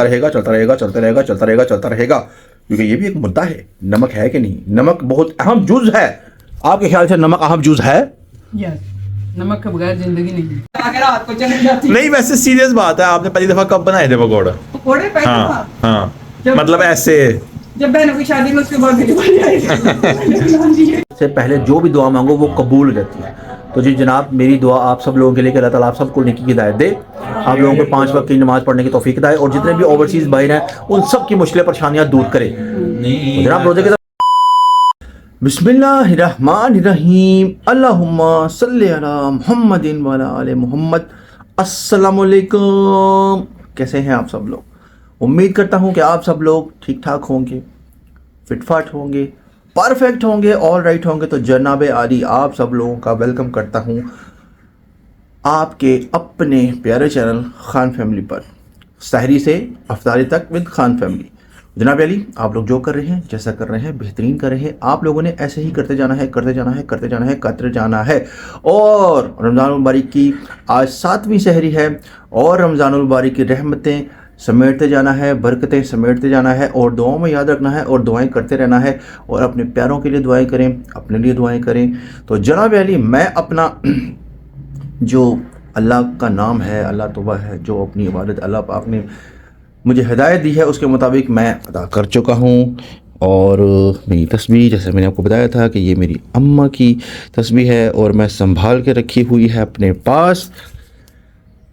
चलता रहेगा, चलता रहेगा, चलता रहेगा, चलता रहेगा, चलता रहेगा, क्योंकि ये भी एक मुद्दा है। नमक है कि नहीं? नमक बहुत अहम जुज़ है। आपके ख्याल से नमक अहम जुज़ है? नमक के बगैर जिंदगी नहीं। नहीं, वैसे सीरियस बात है, आपने पहली दफा कब बनाए थे पकौड़े? हाँ हाँ, मतलब ऐसे जब बहनों की शादी में, उसके बाद से पहले जो भी दुआ मांगो वो कबूल हो जाती है। तो जी जनाब, मेरी दुआ आप सब लोगों के लिए कि अल्लाह ताला आप सबको नेकी की हिदायत दे, आप लोगों को 5 वक्त की नमाज पढ़ने की तौफीक दें, और जितने भी ओवरसीज़ भाई हैं उन सब की मुश्किलें परेशानियां दूर करे। तो जनाब रोजे के बिस्मिल्लाहिर्रहमानिर्रहीम, अल्लाहुम्मा सल्ली अला मुहम्मदिन व अला आले मुहम्मद। अस्सलामु अलैकुम, कैसे हैं आप सब लोग? उम्मीद करता हूं कि आप सब लोग ठीक ठाक होंगे, फिटफाट होंगे, परफेक्ट होंगे, ऑल राइट होंगे। तो जनाब आली आप सब लोगों का वेलकम करता हूं आपके अपने प्यारे चैनल खान फैमिली पर, सहरी से अफ्तारी तक विद खान फैमिली। जनाब अली, आप लोग जो कर रहे हैं, जैसा कर रहे हैं, बेहतरीन कर रहे हैं। आप लोगों ने ऐसे ही करते जाना है, करते जाना है, करते जाना है, करते जाना है। और रमज़ान मुबारक की आज 7वीं सहरी है, और रमज़ान मुबारक की रहमतें समेटते जाना है, बरकतें समेटते जाना है, और दुआओं में याद रखना है, और दुआएं करते रहना है, और अपने प्यारों के लिए दुआएं करें, अपने लिए दुआएं करें। तो जनाब अली, मैं अपना जो अल्लाह का नाम है, अल्लाह तौबा है, जो अपनी इबादत अल्लाह पाक ने मुझे हिदायत दी है उसके मुताबिक मैं अदा कर चुका हूँ। और मेरी तस्बीह, जैसे मैंने आपको बताया था कि ये मेरी अम्मा की तस्बीह है, और मैं संभाल के रखी हुई है अपने पास।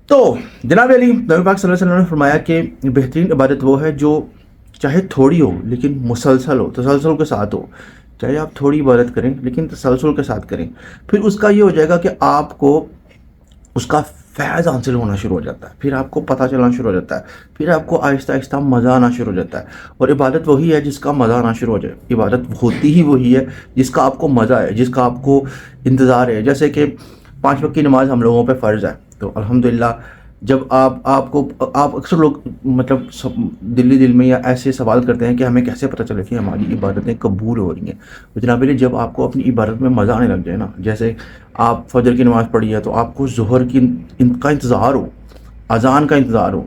तो जनाब अली, नबी पाक सल्लल्लाहु अलैहि वसल्लम ने फरमाया कि बेहतरीन इबादत वो है जो चाहे थोड़ी हो लेकिन मुसलसल हो, तसलसल के साथ हो। चाहे आप थोड़ी इबादत करें लेकिन तसलसल के साथ करें, फिर उसका ये हो जाएगा कि आपको उसका फैज़ हासिल होना शुरू हो जाता है, फिर आपको पता चलना शुरू हो जाता है, फिर आपको आहिस्ता आहिस्ता मज़ा आना शुरू हो जाता है। और इबादत वही है जिसका मज़ा आना शुरू हो जाए। इबादत होती ही वही है जिसका आपको मज़ा है, जिसका आपको इंतज़ार है। जैसे कि 5 वक्त की नमाज़ हम लोगों पे फ़र्ज़ है, तो अल्हम्दुलिल्लाह जब आप अक्सर लोग मतलब दिल में या ऐसे सवाल करते हैं कि हमें कैसे पता चले कि हमारी इबादतें कबूल हो रही हैं। तो जनाब अली, जब आपको अपनी इबादत में मज़ा आने लग जाए ना, जैसे आप फजर की नमाज़ पढ़ी है तो आपको ज़ोहर का इंतज़ार हो, अज़ान का इंतज़ार हो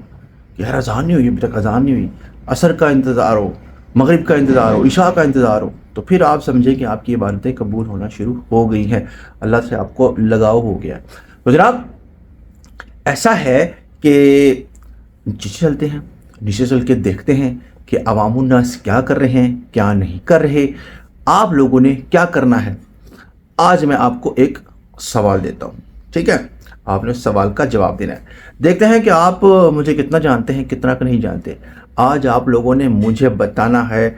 कि यार अज़ान नहीं हुई, अभी तक अज़ान नहीं हुई, असर का इंतज़ार हो, मगरिब का इंतज़ार हो, इशा का इंतज़ार हो, तो फिर आप समझें कि आपकी इबादतें कबूल होना शुरू हो गई हैं, अल्लाह से आपको लगाव हो गया है। तो जनाब ऐसा है कि नीचे चलते हैं, नीचे चल के देखते हैं कि अवामुन्नास क्या कर रहे हैं, क्या नहीं कर रहे, आप लोगों ने क्या करना है। आज मैं आपको एक सवाल देता हूँ, ठीक है? आपने सवाल का जवाब देना है। देखते हैं कि आप मुझे कितना जानते हैं, कितना का नहीं जानते। आज आप लोगों ने मुझे बताना है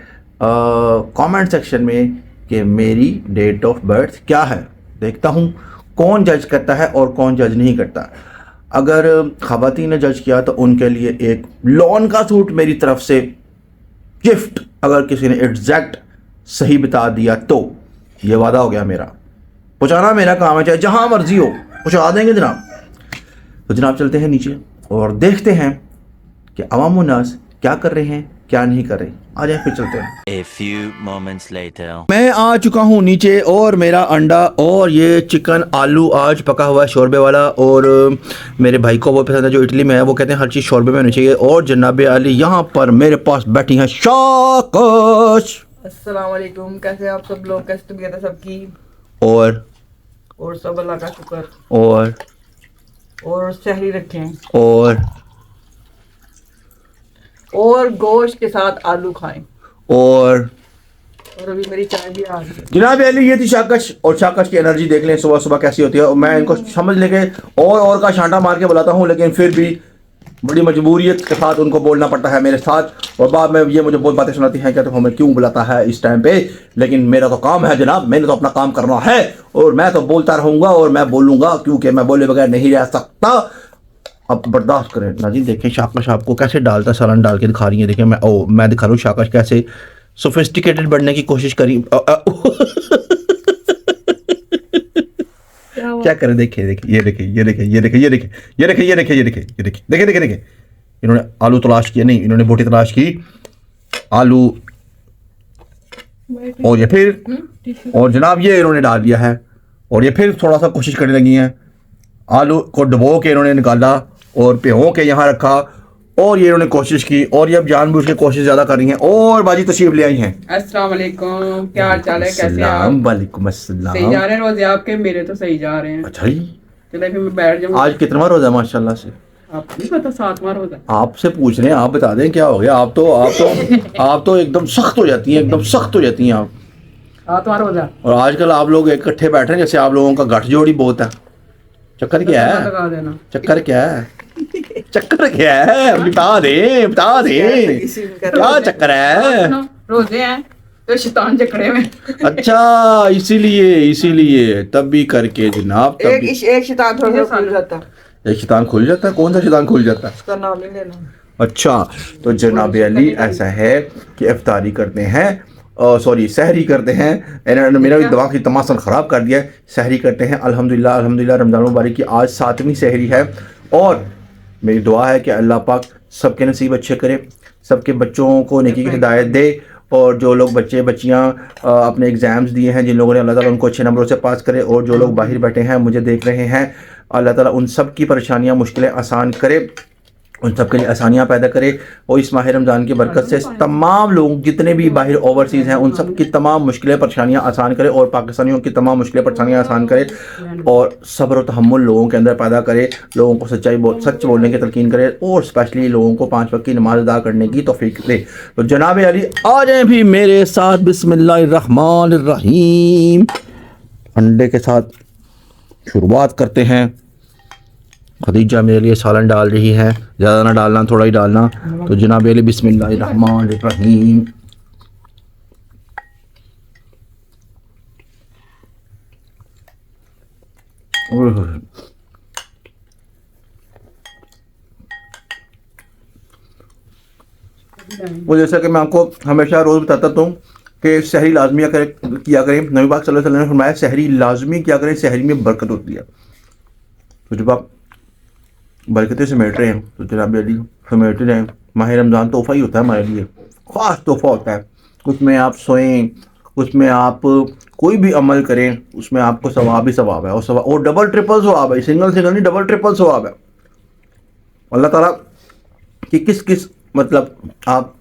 कमेंट सेक्शन में कि मेरी डेट ऑफ बर्थ क्या है। देखता हूँ कौन जज करता है और कौन जज नहीं करता। अगर ख़वातीन ने जज किया तो उनके लिए एक लॉन का सूट मेरी तरफ से गिफ्ट, अगर किसी ने एग्जैक्ट सही बता दिया तो ये वादा हो गया मेरा। पहुँचाना मेरा काम है, चाहे जहाँ मर्जी हो पहुँचा देंगे जनाब। तो जनाब चलते हैं नीचे और देखते हैं कि अवामुन्नास क्या कर रहे हैं, क्या नहीं कर रहे। आ जाए फिर चलते हैं। A few moments later. मैं आ चुका हूँ नीचे, और मेरा अंडा और ये चिकन आलू आज पका हुआ है शोरबे वाला, और मेरे भाई को वो पसंद है जो इटली में है, वो कहते हैं हर चीज़ शोरबे में होनी चाहिए। और जनाब अली यहाँ पर मेरे पास बैठी हैं शाकश। अस्सलाम वालेकुम, कैसे आप सब लोग, कैसे तबीयत है सबकी? और सब अल्लाह का शुक्र। और सहरी रखें, और गोश्त के साथ आलू खाएं, और अभी मेरी चाय भी आ गई। जनाब अली ये थी शाकश, और शाकश की एनर्जी देख लें सुबह सुबह कैसी होती है। और मैं इनको समझ लेके और का शांटा मार के बुलाता हूँ, लेकिन फिर भी बड़ी मजबूरियत के साथ उनको बोलना पड़ता है मेरे साथ। और बाद में ये मुझे बहुत बातें सुनाती हैं कि तो हमें क्यों बुलाता है इस टाइम पे, लेकिन मेरा तो काम है जनाब, मैंने तो अपना काम करना है, और मैं तो बोलता रहूँगा और मैं बोलूँगा, क्योंकि मैं बोले बगैर नहीं रह सकता। अब बर्दाश्त करें नाज़रीन। देखें शाकश आपको कैसे डालता, सालन डाल के दिखा रही है। देखें मैं दिखा रहा हूँ शाकश कैसे सोफिस्टिकेटेड बनने की कोशिश करी। क्या करें, देखिए देखिए, ये देखिए, ये देखिए, ये देखिए, ये देखिए, ये देखिए, ये देखिए, ये देखिए, ये देखिए, देखिए, देखिए, देखिए, इन्होंने आलू तलाश किया, नहीं इन्होंने बोटी तलाश की, आलू, और ये फिर, और जनाब ये इन्होंने डाल दिया है, और ये फिर थोड़ा सा कोशिश करने लगी हैं। आलू को डुबो के इन्होंने निकाला और भिगो के यहाँ रखा, और ये इन्होंने कोशिश की और ये अब जानबूझ के कोशिश ज्यादा कर रही हैं और बाजी तशरीफ ले आई हैं। अस्सलाम वालेकुम, क्या हाल चाल है, कैसे हैं अस्सलाम आप? वालेकुम अस्सलाम। सही जा रहे हैं रोजे आपके? मेरे तो सही जा रहे हैं। अच्छा जी, चलो फिर मैं बैठ जाऊँ। आज कितना रोजा है माशाल्लाह से? आपको नहीं पता 7वां रोजा? आपसे पूछ रहे हैं, आप बता दें क्या हो गया। आप तो एकदम सख्त हो जाती हैं, एकदम सख्त हो जाती हैं आप। 7वां रोजा। और आजकल आप लोग इकट्ठे बैठ रहे हैं जैसे आप लोगों का गठजोड़ ही बहुत है। चक्कर क्या है? लगा देना। चक्कर क्या है? चक्कर क्या है? बता दे क्या चक्कर है? रोजे हैं तो शैतान जकड़े में। अच्छा, इसीलिए तब भी करके जनाब, तब भी एक शैतान थोड़ा सा खुल जाता है। एक शैतान खुल जाता है। कौन सा शैतान खुल जाता है? उसका नाम नहीं लेना। अच्छा, तो जनाब अली ऐसा है कि इफ्तारी करते हैं, सॉरी सहरी करते हैं। इन्होंने मेरा भी दवा की तमासन ख़राब कर दिया है। सहरी करते हैं अल्हम्दुलिल्लाह अल्हम्दुलिल्लाह। रमज़ान मुबारक की आज 7वीं सहरी है और मेरी दुआ है कि अल्लाह पाक सबके नसीब अच्छे करे, सबके बच्चों को नेकी की हिदायत दे। और जो लोग बच्चे बच्चियां अपने एग्ज़ाम्स दिए हैं, जिन लोगों ने, अल्लाह ताला उनको अच्छे नंबरों से पास करे। और जो लोग बाहर बैठे हैं मुझे देख रहे हैं, अल्लाह ताला उन सब की परेशानियां मुश्किलें आसान करे, उन सब के लिए आसानियाँ पैदा करे। और इस माह रमज़ान की बरकत से तमाम लोग जितने भी बाहर ओवरसीज़ हैं उन सब की तमाम मुश्किलें परेशानियाँ आसान करे और पाकिस्तानियों की तमाम मुश्किलें परेशानियाँ आसान करे और सब्र और तहम्मुल लोगों के अंदर पैदा करे, लोगों को सच बोलने की तलकीन करे और स्पेशली लोगों को 5 वक्त की नमाज अदा करने की तौफीक दे। तो जनाब अली आ जाएँ भी मेरे साथ। बिस्मिल्लाहिर्रहमानिर्रहीम। अंडे के साथ शुरुआत करते हैं। खदीजा मेरे लिए सालन डाल रही है, ज़्यादा ना डालना, थोड़ा ही डालना। तो जनाब अली बिस्मिल्लाहिर्रहमानिर्रहीम। वो जैसा कि मैं आपको हमेशा रोज़ बताता हूँ कि सहरी लाजमी किया करें। नबी पाक सल्लल्लाहु अलैहि वसल्लम ने फरमाया सहरी लाजमी किया करें, सहरी में बरकत होती है। तो जब आप बरकतें समेट रहे हैं तो जनाब अली समेट रहे हैं। माह रमज़ान तोहफ़ा ही होता है हमारे लिए, ख़ास तोहफ़ा होता है। उसमें आप सोएं, उसमें आप कोई भी अमल करें, उसमें आपको सवाब ही सवाब है और डबल ट्रिपल सवाब है। सिंगल नहीं, डबल ट्रिपल सवाब है। अल्लाह ताला कि किस मतलब आप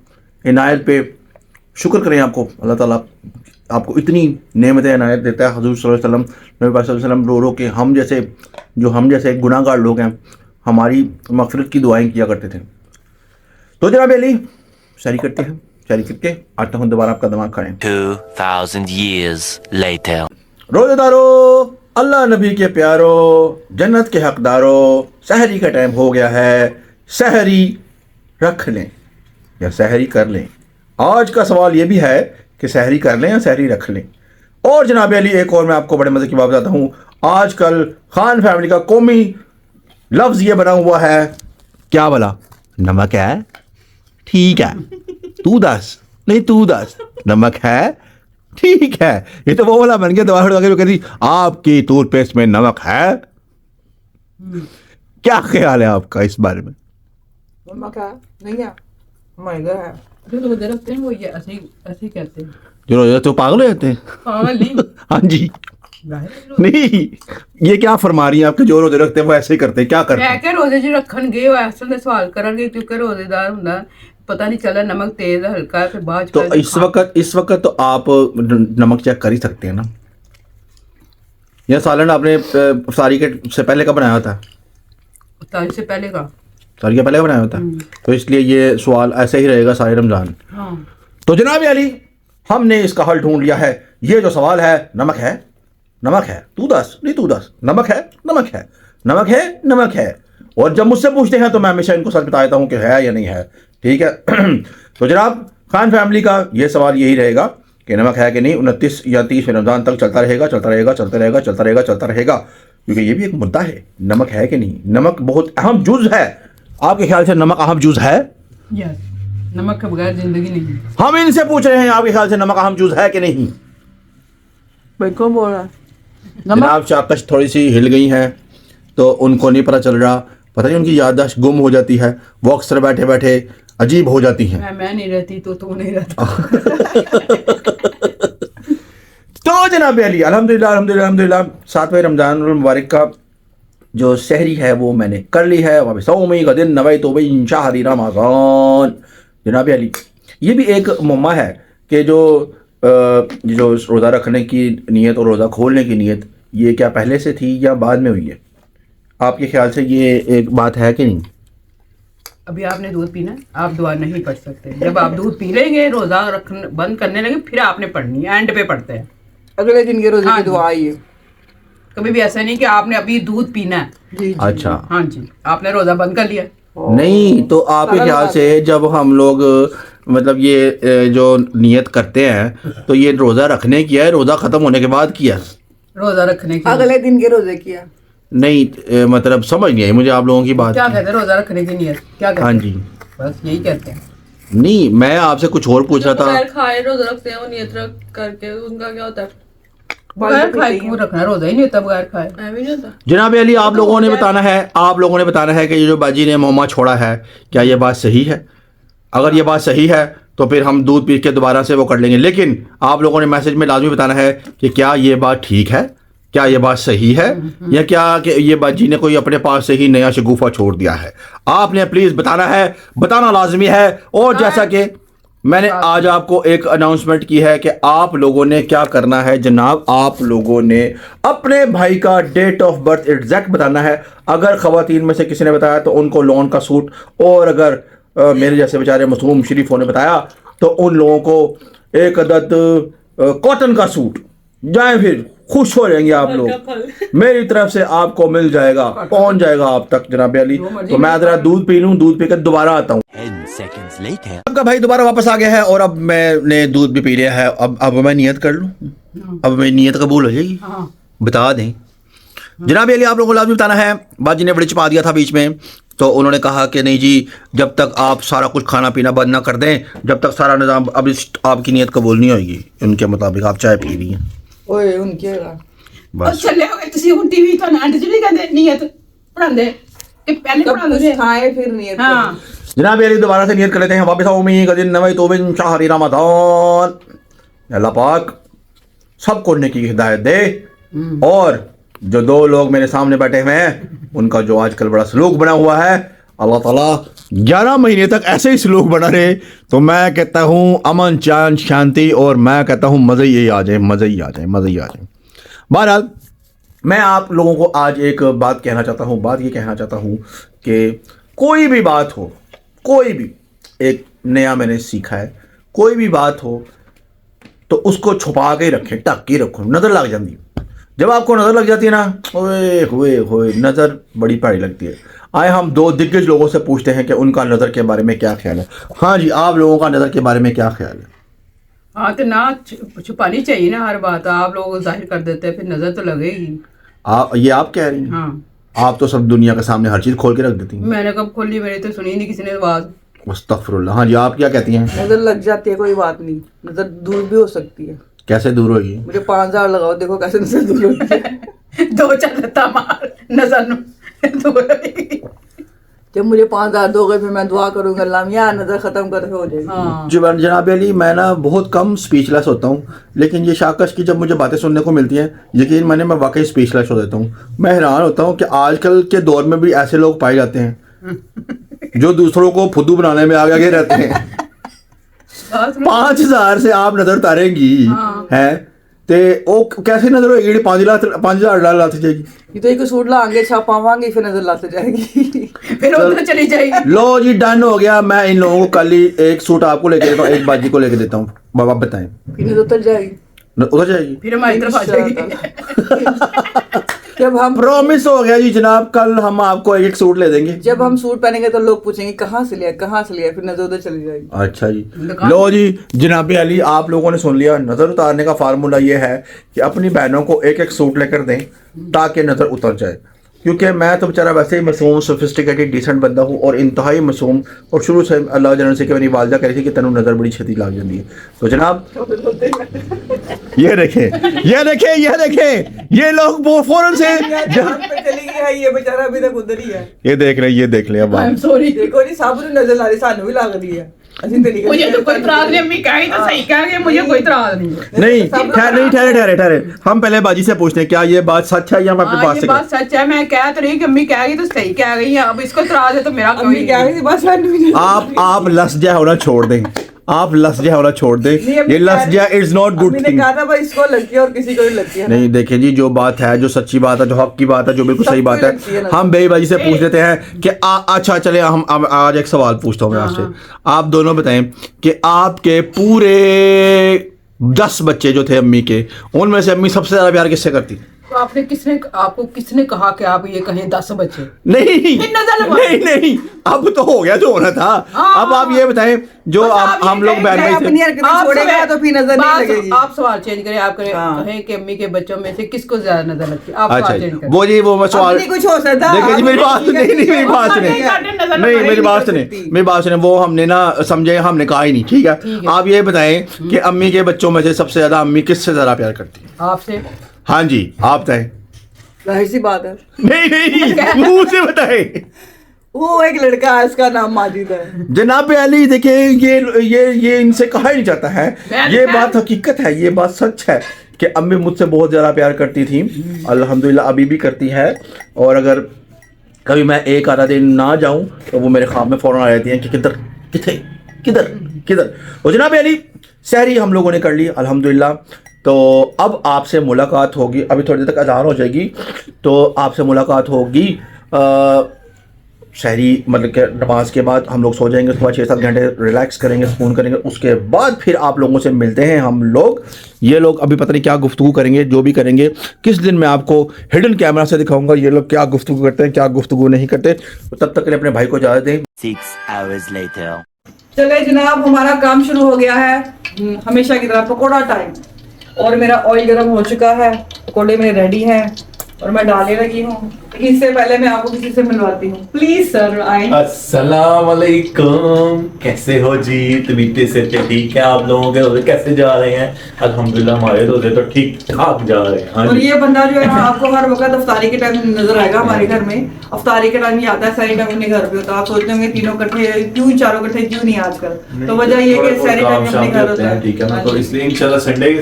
इनायत पे शुक्र करें। आपको अल्लाह ताला आपको इतनी नेमतें इनायत देता है। हज़रत सल्लल्लाहु अलैहि वसल्लम, नबी पाक सल्लल्लाहु अलैहि वसल्लम रो के हम जैसे गुनाहगार लोग हैं, हमारी मग़फ़िरत की दुआएं किया करते थे। तो जनाब अली शायरी करते हैं, शायरी करके आता हूँ, दोबारा आपका दिमाग खाएं। 2000 years later. रोज़ेदारो, अल्लाह नबी के प्यारो, जन्नत के हकदारो, सहरी का टाइम हो गया है। सहरी रख लें या सहरी कर लें। आज का सवाल ये भी है कि सहरी कर लें या सहरी रख लें। और जनाब अली एक और मैं आपको बड़े मज़े की बात बताता हूँ। आजकल खान फैमिली का कौमी लफ्ज़ ये बना हुआ है, क्या बोला? नमक है? ठीक है, तू दस। नहीं, तू दस। नमक है? ठीक है। ये तो वो वाला बन गया, दवा कहती आपकी टूथपेस्ट में नमक है। क्या ख्याल है आपका इस बारे में? नमक है नहीं है, महंगा है। जो रोजे रखते हैं वो ये ऐसे ही कहते हैं। जो रोजे तो पागल हो जाते हैं। पागल नहीं। हाँ जी, नहीं, ये क्या फरमा रही हैं आपके? जो रोजे रखते हैं वो ऐसे ही करते हैं, क्या करते हैं? मैं क्या रोजे जी रखन गए वो ऐसे ने सवाल करनगे क्योंकि रोजेदार हुंदा पता नहीं चला नमक तेज है हल्का है, फिर बाद तो इस वक्त तो आप नमक चेक कर ही सकते हैं ना। यह सालन आपने सारी के से पहले का बनाया था? तारीख से पहले का। सारी के पहले का बनाया होता, तो इसलिए ये सवाल ऐसे ही रहेगा सारे रमजान। हाँ। तो जनाब अली हमने इसका हल ढूंढ लिया है। ये जो सवाल है, नमक है? नमक है, तू दस। नहीं, तू दस। नमक है? नमक है। नमक है? नमक है। और जब मुझसे पूछते हैं तो मैं हमेशा इनको सच बता देता हूँ कि है या नहीं है। ठीक है। तो जनाब खान फैमिली का ये सवाल यही रहेगा कि नमक है कि नहीं। 29 या 30 रमजान तक चलता रहेगा, चलता रहेगा, चलता रहेगा, चलता रहेगा, चलता रहेगा, क्योंकि ये भी एक मुद्दा है। नमक है कि नहीं? नमक बहुत अहम जुज़ है। आपके ख्याल से नमक अहम जुज़ है? यस, नमक के बगैर जिंदगी नहीं। हम इनसे पूछ रहे हैं, आपके ख्याल से नमक अहम जुज़ है कि नहीं? भाई कौन बोल रहा है? जनाब चाकश थोड़ी सी हिल गई हैं तो उनको नहीं पता चल रहा, पता नहीं उनकी याददाश्त गुम हो जाती है, वो अक्सर बैठे बैठे अजीब हो जाती हैं। मैं नहीं रहती तो तू नहीं रहता। तो जनाब अली अल्हम्दुलिल्लाह अल्हम्दुलिल्लाह अल्हम्दुलिल्लाह 7वें रमज़ान मुबारक का जो सहरी है वो मैंने कर ली है। वह सौमी का दिन नवई तो भाई शाहरी रमज़ान। जनाब अली, ये भी एक मुम्मा है कि जो रोज़ा रखने की नीयत और रोज़ा खोलने की नीयत, ये क्या पहले से थी या बाद में हुई है? आपके ख्याल से ये एक बात है कि नहीं? अभी आपने दूध पीना है, आप दुआ नहीं पढ़ सकते। जब आप दूध पी लेंगे, रोजा रखने बंद करने लगे, फिर आपने पढ़नी है। एंड पे पढ़ते हैं, अगले दिन के रोजे हाँ की दुआ आई है। कभी भी ऐसा नहीं कि आपने अभी दूध पीना है। जी अच्छा, हाँ जी, आपने रोजा बंद कर लिया। नहीं तो आपके ख्याल से जब हम लोग मतलब ये जो नियत करते हैं तो ये रोज़ा रखने किया है, रोज़ा ख़त्म होने के बाद किया? रोजा रखने की अगले दिन के रोजे किया। नहीं मतलब समझ नहीं आई मुझे आप लोगों की बात। क्या कहते हैं रोजा रखने की नियत? क्या कहते हाँ हैं? जी, बस यही कहते हैं। नहीं मैं आपसे कुछ और पूछ रहा था। बगैर खाए रोजा रखते हैं वो नियत रख करके, उनका क्या होता है? बगैर खाए क्यों रखना है? रोजा ही नहीं होता बगैर खाए। ऐਵੇਂ नहीं होता। जनाब अली, आप लोगों ने बताना है कि ये जो बाजी ने मोहम्मद छोड़ा है, क्या ये बात सही है? अगर ये बात सही है तो फिर हम दूध पी के दोबारा से वो कर लेंगे, लेकिन आप लोगों ने मैसेज में लाजमी बताना है कि क्या ये बात ठीक है, क्या ये बात सही है, या क्या कि ये बाजी ने कोई अपने पास से ही नया शगुफा छोड़ दिया है। आपने प्लीज़ बताना है, बताना लाजमी है। और जैसा कि मैंने आज आपको एक अनाउंसमेंट की है कि आप लोगों ने क्या करना है जनाब, आप लोगों ने अपने भाई का डेट ऑफ बर्थ एग्जैक्ट बताना है। अगर ख़वातीन में से किसी ने बताया तो उनको लोन का सूट, और अगर मेरे जैसे बेचारे मासूम शरीफों ने बताया तो उन लोगों को एक अदद कॉटन का सूट, जाए फिर खुश हो जाएंगे आप लोग। मेरी तरफ से आपको मिल जाएगा, पहुंच जाएगा आप तक जनाब अली। तो मैं जरा दूध पी लूँ, दूध पीकर दोबारा आता हूँ। 10 seconds later. आपका भाई दोबारा वापस आ गया है और अब मैंने दूध भी पी लिया है। अब मैं नियत कर लूँ, अब मेरी नियत कबूल हो जाएगी? हाँ। बता दें जनाब अली, आप लोगों को लाजमी बताना है। बाजी ने बड़ी छुपा दिया था बीच में, तो उन्होंने कहा कि नहीं जी, जब तक आप सारा कुछ खाना पीना बंद ना कर दें, जब तक सारा निज़ाम, अब इस आपकी नियत कबूल नहीं होगी। उनके मुताबिक आप चाय पी रही हैं ओए उनके बस। ਚੱਲੇ ਹੋਏ ਤੁਸੀਂ ਹੁਣ ਟੀਵੀ ਤੋਂ ਐਂਡ ਚ ਨਹੀਂ ਕਹਿੰਦੇ ਨਿयत पढ़ाते कि पहले सब पढ़ाते कुछ थे। खाए फिर नियत हाँ करें। जनाब अली, दोबारा से नियत कर लेते हैं। वापस आओ मी का दिन नवे तो बिन शाहरी रमज़ान। अल्लाह पाक सबको नेकी की हिदायत दे। और जो दो लोग मेरे सामने बैठे हुए हैं उनका जो आजकल बड़ा सलूक बना हुआ है, अल्लाह ताला 11 महीने तक ऐसे ही सलूक बना रहे। तो मैं कहता हूँ अमन चैन शांति, और मैं कहता हूँ मज़े ही आ जाए, मज़े ही आ जाए, मज़े ही आ जाए। बहरहाल मैं आप लोगों को आज एक बात कहना चाहता हूँ। बात ये कहना चाहता हूँ कि कोई भी बात हो, कोई भी एक नया मैंने सीखा है, कोई भी बात हो तो उसको छुपा के ही रखें, ढक के रखो, नज़र लग जाती है। जब आपको नज़र लग जाती है ना, ओए होए होए, नज़र बड़ी प्यारी लगती है। आए हम दो दिग्गज लोगों से पूछते हैं कि उनका नज़र के बारे में क्या ख्याल है। हाँ जी, आप लोगों का नज़र के बारे में क्या ख्याल है? हाँ, तो ना छुपानी चाहिए ना हर बात। आप लोग जाहिर कर देते हैं, फिर नजर तो लगेगी। ये आप कह रही हैं? हाँ, आप तो सब दुनिया के सामने हर चीज़ खोल के रख देती हैं। मैंने कब खोली? मेरी तो सुनी नहीं किसी ने आवाज। अस्तगफुरुल्लाह। हाँ जी, आप क्या कहती हैं? नजर लग जाती है, कोई बात नहीं, नजर दूर भी हो सकती है। कैसे दूर होगी? मुझे 5000 लगाओ, देखो कैसे नजर दूर होती है। 2 मार नजर दूर होगी। जब मुझे 5000 दोगे फिर मैं दुआ करूंगा, अल्लाह मियां नजर खत्म कर, हो जाएगी। हाँ, जनाब अली, मैं ना बहुत कम स्पीचलेस होता हूँ, लेकिन ये शाकश की जब मुझे बातें सुनने को मिलती हैं, यकीन माने मैं वाकई स्पीचलेस हो जाता हूँ। मैं हैरान होता हूँ कि आजकल के दौर में भी ऐसे लोग पाए जाते हैं जो दूसरों को फुद्दू बनाने में आगे रहते हैं। 5000 से आप नजर उतारेंगी हैं ते ओ कैसे नजर होएगी? 5000 लात जाएगी। ये तो एक सूट लाएंगे, छापावांगे, फिर नजर लाते जाएगी। फिर उधर चली जाएगी। लो जी, डन हो गया। मैं इन लोगों को कल ही एक सूट आपको लेके देता हूँ, एक बाजी को लेके देता हूँ। बाबा बताएं। फिर नजर उतर जाएगी, उधर जाएगी, फिर हमारी तरफ आ जाएगी। जब हम प्रॉमिस हो गया जी जनाब, कल हम आपको एक सूट ले देंगे। जब हम सूट पहनेंगे तो लोग पूछेंगे कहाँ से लिया, कहाँ से लिया, फिर नजर उधर चली जाएगी। अच्छा जी, लो जी जनाब अली, आप लोगों ने सुन लिया। नजर उतारने का फार्मूला ये है कि अपनी बहनों को एक एक सूट लेकर दें ताकि नजर उतर जाए। क्योंकि मैं तो बेचारा वैसे ही मासूम, सोफिस्टिकेटेड, डिसेंट बंदा हूँ और इंतहाई मासूम, और शुरू से अल्लाह जन से कि मेरी वालदा कह रही थी कि तेनों नज़र बड़ी छती लग जाती है। तो जनाब ये देखें, ये देखें, ये देखें, ये लोग वो फौरन से चली गई है, ये बेचारा अभी तक उधर ही है। ये देख रहे, ये देख ले। अब I'm sorry। देखो नहीं, साबुन नजर ला रही, सानू भी लग रही है। अच्छी तरीके मुझे से तो कोई इतराज नहीं, अम्मी कहेगी तो सही कहेगी, मुझे कोई इतराज नहीं है। नहीं ठहरे हम पहले बाजी से पूछते हैं क्या ये बात सच है या हम अपने हाँ, पास ये से बात सच है, मैं कह तो रही कि अम्मी कहेगी तो सही कह गई है, अब इसको इतराज है तो मेरा कोई अम्मी क्या नहीं। है बस मैं आप लफ्ज़ होना छोड़ दें, आप लफ्ज़ होना छोड़ दें, ये लफ्ज़ इज नॉट गुड अम्मी ने थिंग। कहा था भाई इसको लगती है और किसी को नहीं लगती है ना। नहीं देखिए जी, जो बात है, जो सच्ची बात है, जो हक की बात है, जो बिल्कुल सही सबको बात लगती है है, ना। हम बेबाजी से पूछ लेते हैं कि अच्छा चले हम अब आज एक सवाल पूछता हूँ मैं आपसे। आप दोनों बताएं कि आपके पूरे 10 बच्चे जो थे अम्मी के, उनमें से अम्मी सबसे ज्यादा प्यार किससे करती? तो आपको किसने कहा कि आप ये कहें 10 बच्चे? नहीं नजर लगा। नहीं अब तो हो गया जो होना था। हाँ। अब आप ये बताएं जो बस आप ये हम लोग कहें बहन भाई अपनी थे। हरकतें आप छोड़ेगा सवाल- तो फिर नजर नहीं बात- लगेगी। आप सवाल चेंज करें, आप करें हाँ। कहें कि अम्मी के बच्चों में से किसको ज्यादा नजर लगती है, आप अच्छा सवाल जी, चेंज करें। वो जी वो मैं सवाल अपनी कुछ हो सकता देखिए जी, मेरी बात नहीं मेरी बात काटे- सुने, काटे नजर नहीं लगाए मेरी नहीं बात कर सुने, सकती। मेरी बात सुने, वो हमने ना समझे, हमने कहा ही नहीं, ठीक है। ठीक है। आप ये बताएं कि अम्मी के बच्चों में से सबसे ज्यादा अम्मी किससे ज्यादा प्यार करती है? आपसे। हाँ जी, आप बताएं। जाहिर सी बात है, नहीं मुंह से बताएं। वो एक लड़का है, उसका नाम माजिद है। जनाब अली देखिए, ये इनसे कहा ही नहीं जाता है, ये मैं- बात हकीकत है, ये बात सच है कि अम्मी मुझसे बहुत ज़्यादा प्यार करती थी, अल्हम्दुलिल्लाह अभी भी करती है। और अगर कभी मैं एक आधा दिन ना जाऊं तो वो मेरे ख्वाब में फ़ौरन आ जाती हैं कि किधर किधर। और जनाब अली सहरी हम लोगों ने कर ली अल्हम्दुलिल्लाह। तो अब आपसे मुलाकात होगी, अभी थोड़ी देर तक अज़ान हो जाएगी, तो आपसे मुलाकात होगी शहरी मतलब के नमाज के बाद। हम लोग सो जाएंगे, उसके बाद 6-7 घंटे रिलैक्स करेंगे, सुकून करेंगे, उसके बाद फिर आप लोगों से मिलते हैं हम लोग। ये लोग अभी पता नहीं क्या गुफ्तगू करेंगे, जो भी करेंगे किस दिन मैं आपको हिडन कैमरा से दिखाऊंगा ये लोग क्या गुफ्तगू करते हैं, क्या गुफ्तगू नहीं करते। तो तब तक के लिए अपने भाई को इजाज़त दें। 6 hours later. चले जनाब, हमारा काम शुरू हो गया है हमेशा की तरह, पकोड़ा टाइम। और मेरा ऑयल गर्म हो चुका है, पकोड़े मेरे रेडी हैं और मैं डालने लगी हूँ। लेकिन इससे पहले मैं आपको किसी से मिलवाती हूँ। प्लीज सर आए। अस्सलाम वालेकुम, कैसे हो जी? तबीयत से ठीक है? आप लोगों के रोजे कैसे जा रहे हैं? अल्हम्दुलिल्लाह हमारे रोजे तो ठीक ठाक जा रहे हैं। हाँ और जी। ये बंदा जो है ना आपको हर वक्त अफ्तारी के टाइम नजर आएगा हमारे घर में। अफ्तारी के टाइम ही आता है, सारी टाइम अपने घर पे होता है। आप सोचते होंगे तीनों इकट्ठे क्यों, चारों इकट्ठे क्यों नहीं आजकल। तो वजह ये कि सारी टाइम अपने घर होता है। ठीक है ना, हाँ तो जी। इसलिए इंशाल्लाह संडे के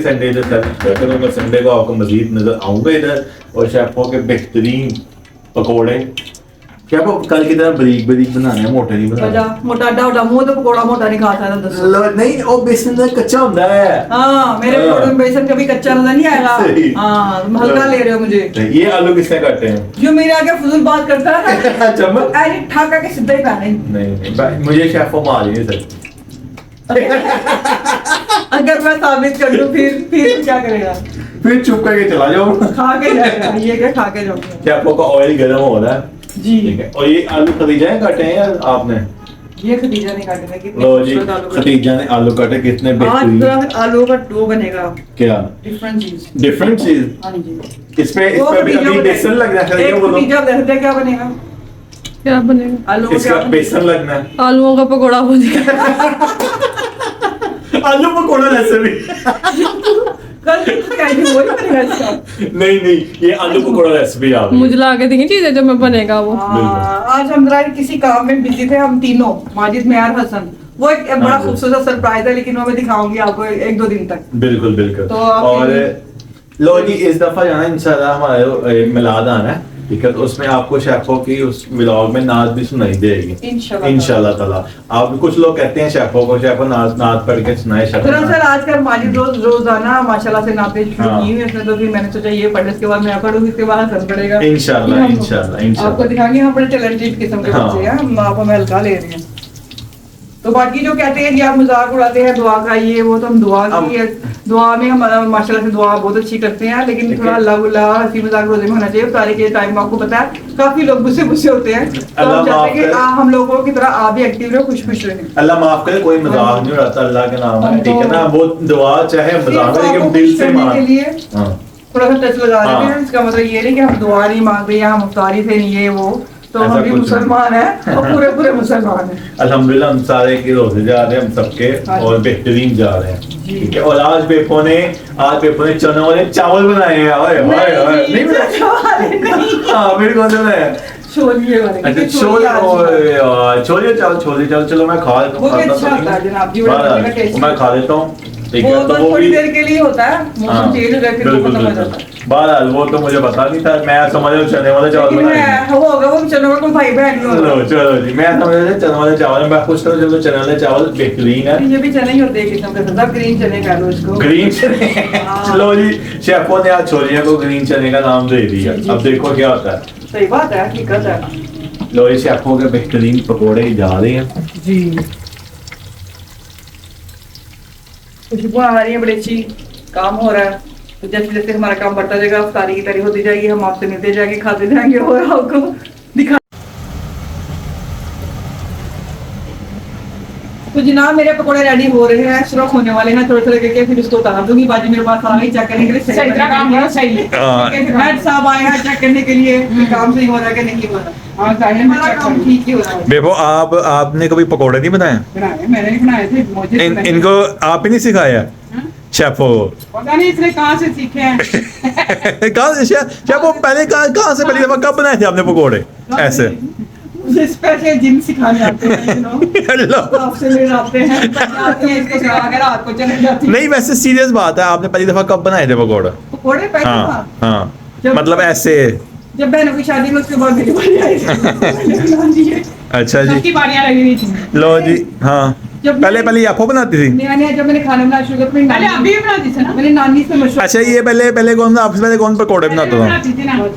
संडे को आपको मजीद नजर आऊंगा इधर। और शेफों के बेहतरीन पकोड़े, क्या कल की तरह बारीक बनाने हैं, मोटे नहीं बनाने। वजह मोटा डाउटा मुंह तो पकोड़ा मोटा नहीं खाता था दसो। नहीं, वो बेसन का कच्चा होता है। हाँ, मेरे हाँ। पकोड़े में बेसन कभी कच्चा नजर नहीं आएगा। सही। हाँ, तुम हल्का ले रहे हो मुझे। ये आलू किसने काटे हैं? जो मेरे आगे फजूल बात करता है ना, चम्मच? ऐसे ठाका के सीधा ही पहने। नहीं, मुझे शेफों मार ही नहीं सकते। अगर मैं साबित कर दूं फिर क्या करेगा? फिर चुप करके चला जाओ। खा के जाएगा, ये क्या खा के जाऊंगा। शेफों का ऑयल गर्म हो रहा है। जी। ठीक है। और ये आलू खतीजा काटे हैं या आपने? ये खतीजा ने काटे हैं, कितने लो जी, खूबसूरत आलू काटे। खतीजा ने आलू काटे, कितने आज बेहतरीन। तो आलू का डो बनेगा, क्या डिफरेंट चीज। डिफरेंट चीज? हाँ जी। इस पे वो अभी खतीजा अभी बेसन बनेगा। लगना है, एक ये बोलो। खतीजा देखते हैं क्या बनेगा। क्या बनेगा? आलू का इसका क्या बेसन लगना है। आलूओं का पकौड़ा बनेगा। आलू पकौड़ा रेसिपी। कल तो क्या ही वही बनेगा इसका। नहीं, ये आलू पकौड़ा रेसिपी आ गई। मुझे ला के देखी चीजें जो मैं बनेगा वो। हाँ, आज हम जरा किसी काम में बिजी थे, हम तीनों, माजिद, मेहर, हसन। वो एक बड़ा हाँ जी। खूबसूरत सरप्राइज है, लेकिन वो मैं दिखाऊंगी आपको 1-2 दिन तक। बिल्कुल। तो आप और लो जी, इस दफा जाना इंशाल्लाह हमारे मिलाद आना है, ठीक है। तो उसमें आपको शेफों की उस व्लॉग में नात भी सुनाई देगी इंशाल्लाह ताला। आप कुछ लोग कहते हैं शेफों को, शेफों नात पढ़ के सुनाए दरअसल आजकल माजिद रोजाना माशाल्लाह से नाते शुरू हाँ। की हुई है उसने, तो फिर मैंने सोचा ये पढ़े, इसके बाद मैं पढ़ूंगी, इसके बाद हसन पढ़ेगा। इंशाल्लाह, हम इंशाल्लाह। आपको दिखाएंगे, हम बड़े टैलेंटेड किस्म के हाँ। बच्चे हैं, हम आपको मैं हल्का ले रहे हैं। तो बाकी जो कहते हैं कि आप मजाक उड़ाते हैं दुआ का, ये वो तो हम दुआ की है, दुआ में हम माशाल्लाह से दुआ बहुत अच्छी करते हैं, लेकिन थोड़ा अल्लाह हंसी मजाक रोजे में होना चाहिए। सारे के टाइम में आपको पता है काफी लोग गुस्से होते हैं, तो हम चाहते हैं कि हम लोगों की तरह आप भी एक्टिव रहे, खुश रहें। अल्लाह माफ करे, कोई मजाक नहीं उड़ाता, अल्लाह के नाम है, ठीक है ना। वो दुआ चाहे मजाक में, लेकिन दिल से के मान। लिए हाँ। थोड़ा सा टच लगा रहे हाँ। हैं, इसका मतलब ये नहीं कि हम दुआ नहीं मांग रहे या हम अफ्तारी से नहीं, ये वो तो ऐसा हम भी कुछ मुसलमान हैं और पूरे मुसलमान हैं। अल्हम्दुलिल्लाह हम सारे के रोजे जा रहे हैं, हम सबके, हाँ। और बेहतरीन जा रहे हैं, ठीक है। और आज बेपो ने चने वाले चावल बनाए हैं। ओए ओए ओए, नहीं बनाए? हाँ, मेरे को बनाए छोलिए वाले अच्छा क्योंकि छोले आज- ओए यार, छोले चावल चलो मैं खा लेता हूँ, वो भी खाता अच्छा तो नहीं होता है हूँ। जनाब जी, बड़ा बहरहाल, बढ़िया टेस्ट मैं खा लेता हूँ, ठीक वो है, तो बस वो थोड़ी भी देर के लिए होता है, मौसम चेंज हो जाए फिर वो बिल्कुल खत्म हो जाता है। बिल्कुल। बहरहाल वो तो मुझे पता नहीं था, मैं समझ रहा हूँ चने वाले चावल लेकिन बनाए मैं- वो होगा वो चलो कोई भाई बहन नहीं होगा। चलो चलो जी, मैं समझ रहा चने वाले चावल, मैं पूछ रहा हूँ चलो चने वाले चावल बेहतरीन है। ये भी चने ही होते हैं किस्म के, सब ग्रीन चने कह लो इसको। ग्रीन चने, चलो जी शेफों ने आज छोलियों को ग्रीन चने का नाम दे दिया। जी, जी। अब देखो क्या होता है। सही बात है, हकीकत है। लो ये शेफों के बेहतरीन पकौड़े जा रहे हैं। जी खुशबू आ रही है बड़ी अच्छी, काम हो रहा है। तो जैसे जैसे हमारा काम बढ़ता जाएगा, अफ्तारी की तारीफ होती जाएगी, हम आपसे मिलते जाएंगे, खाते जाएंगे और आपको दिखा। तो जनाब मेरे पकोड़े रेडी हो रहे हैं, सुरख होने वाले हैं, थोड़े थोड़े करके फिर उसको उतार दूंगी। बाजी मेरे पास आ गई चेक करने के लिए, सही तरह काम करो, सही है। हेड साहब आए हैं चेक करने के लिए कि काम सही हो रहा है कि नहीं हो रहा। हाँ, जाहिर में हमारा check काम करो। ठीक ही हो रहा है। बेबो आपने कभी पकौड़े नहीं बनाए? बनाए मैंने ही बनाए थे, मुझे इनको आप ही नहीं सिखाया शेफों को? पता नहीं इसने कहाँ से सीखे हैं। कहाँ से शेफों पहले कहाँ से पहली दफा कब बनाए थे आपने पकौड़े ऐसे? मुझे स्पेशल जिम सिखाने आते हैं, you know। अल्लाह। आपसे ले आते हैं, आते हैं, इसको सिखा के रात को चले जाती हैं। नहीं वैसे सीरियस बात है, आपने पहली दफा कब बनाए थे पकौड़े? पकोड़े पहले हाँ था हाँ, जब- मतलब ऐसे। जब बहनों की शादी में, उसके बाद मेरी बारी आई थी। अच्छा सबकी जी, बारियां लगी हुई थी। लो जी हाँ। जब पहले पहले आपको बनाती थी? नया जब मैंने खाना बनाना शुरू किया, अपनी पहले नानी- अभी भी बनाती थी ना। मेरी नानी से मशहूर। अच्छा ये पहले कौन आपसे पहले कौन पकौड़े बनाता था? बनाती थी ना।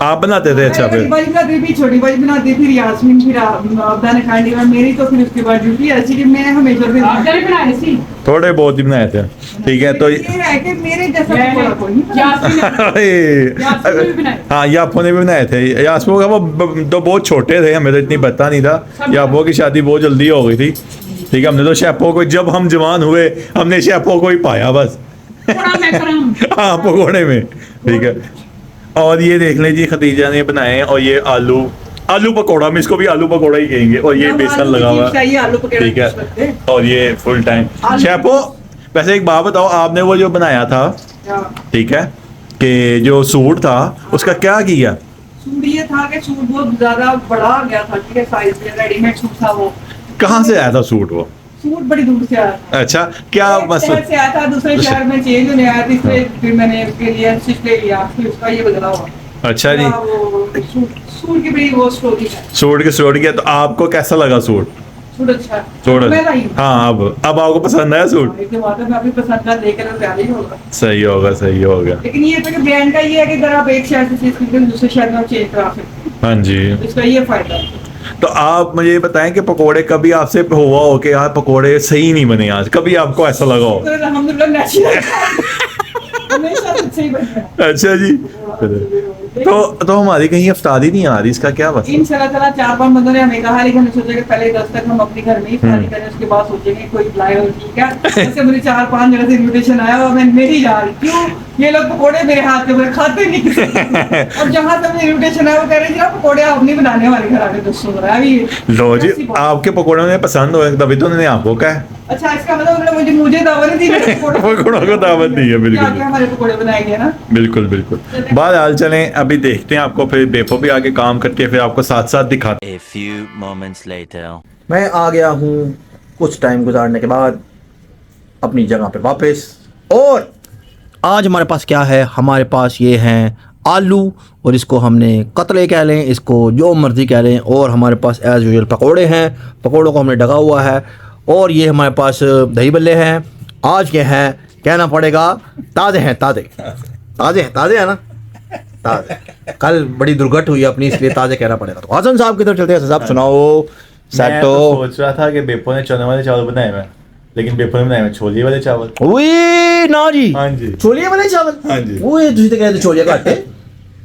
आप बनाते थे? अच्छा बड़ी फिर बाजी बनाती थी, छोटी बाजी बनाती थी, फिर यास्मीन, फिर अब्दा ने खाने के बाद मेरी, तो फिर उसके बाद ड्यूटी ऐसी कि मैं हमेशा भी आपने भी बनाई थी। थोड़े बहुत ही बनाए थे, ठीक है। तो ये है कि मेरे जैसा पकोड़ा कोई नहीं बना। यास्मीन ने भी बनाए। हाँ यापो ने भी बनाए थे। यापो का वो तो बहुत छोटे थे, हमें तो इतनी पता नहीं था। यापो की शादी बहुत जल्दी हो गई थी, ठीक है। हमने तो शेफों को, जब हम जवान हुए हमने शेफों को ही पाया बस। थोड़ा मैं करम। हाँ पकौड़े में, ठीक है। और ये देख लीजिए खदीजा ने बनाए, और ये आलू पकौड़ा, हम इसको भी आलू पकौड़ा ही कहेंगे। और ये बेसन लगा हुआ है, चाहिए आलू पकौड़े, ठीक लगते है। हैं। और ये फुल टाइम शेफो। वैसे एक बात बताओ, आपने वो जो बनाया था, हाँ। ठीक है, कि जो सूट था उसका क्या किया? सूट ये था कि सूट बहुत ज्यादा बड़ा आ गया था, ठीक है, साइज में रेडीमेड सूट था वो। कहाँ से आया था सूट वो? सूट बड़ी दूर से आया था। अच्छा क्या एक मसला? शहर से आया था, दूसरे शहर में चेंज होने आया था, इसलिए फिर मैंने उसके लिए स्टिच ले लिया, फिर उसका ये बदला हुआ। अच्छा जी, हाँ, वो सूट की बड़ी वो स्टोरी है। सूट के सूट किया, तो आपको कैसा लगा सूट? सूट अच्छा है। सूट मैं लाई हूँ। हाँ, अब आपको पसंद आया सूट? एक बात है, मैं अभी पसंद का लेकर तैयार ही होगा। सही होगा, सही होगा। लेकिन ये तो कि ब्रांड का ये है कि अगर आप एक शहर से चीज खरीदते हैं दूसरे शहर में आप चेंज करा सकते हैं, हाँ जी। इसका ये फायदा है। तो आप मुझे ये बताएं कि पकोड़े कभी आपसे हुआ हो कि यार पकोड़े सही नहीं बने आज, कभी आपको ऐसा लगा हो? तो अल्हम्दुलिल्लाह नेचुरल हमेशा सच्चे ही बनता है। अच्छा जी। तो हमारी कहीं अफ्तारी नहीं आ रही, इसका क्या मतलब? इंशाल्लाह ताला 4-5 बंदों ने हमें कहा, लेकिन हमने सोचा कि पहले 10 तक हम अपने घर में ही शादी करें, उसके बाद सोचेंगे कोई बुलाए और ठीक है। ऐसे मुझे 4-5 जगह से इनविटेशन आया और मैं नहीं जा रही। क्यों? ये लोग पकोड़े मेरे हाथ के बड़े खाते नहीं किसी के। और जहाँ से मुझे इनविटेशन आया वो कह रहे हैं जनाब पकोड़े आप नहीं बनाने वाले घर आके, दोस्तों हो रहा है अभी। लो जी, ऐसी बात। आपके पकोड़े उन्हें पसंद हो तभी तो उन्होंने आपको कहा है। अच्छा इसका मतलब उन्होंने मुझे दावत नहीं दी, मेरे पकोड़ों को दावत दी है, बिल्कुल। आगे हमारे पकोड़े बनाएंगे ना। बिल्कुल बिल्कुल। बहरहाल चलें अभी देखते हैं आपको, फिर बेफो भी आगे काम करके फिर आपको साथ साथ दिखाते A few moments later. मैं आ गया हूँ कुछ टाइम गुजारने के बाद अपनी जगह पे वापस। और आज हमारे पास क्या है? हमारे पास ये हैं आलू, और इसको हमने कतले कह लें, इसको जो मर्ज़ी कह लें। और हमारे पास एज़ यूजुअल पकोड़े हैं, पकोड़ों को हमने ढका हुआ है। और ये हमारे पास दही बल्ले हैं। आज के हैं, कहना पड़ेगा ताज़े हैं, ताज़े हैं ना, ताज़े। कल बड़ी दुर्घट हुई अपनी, इसलिए ताज़े कहना पड़ेगा। तो हसन साहब की तरफ चलते हैं। हसन साहब सुनाओ। मैं तो सोच रहा था कि बेपो ने चने वाले चावल बनाए हुए हैं, लेकिन बेपो ने बनाए हुए छोले वाले चावल। ओए ना जी, हाँ जी। छोले वाले चावल। हाँ जी। ओए तुझे तो कहते छोले घाटे।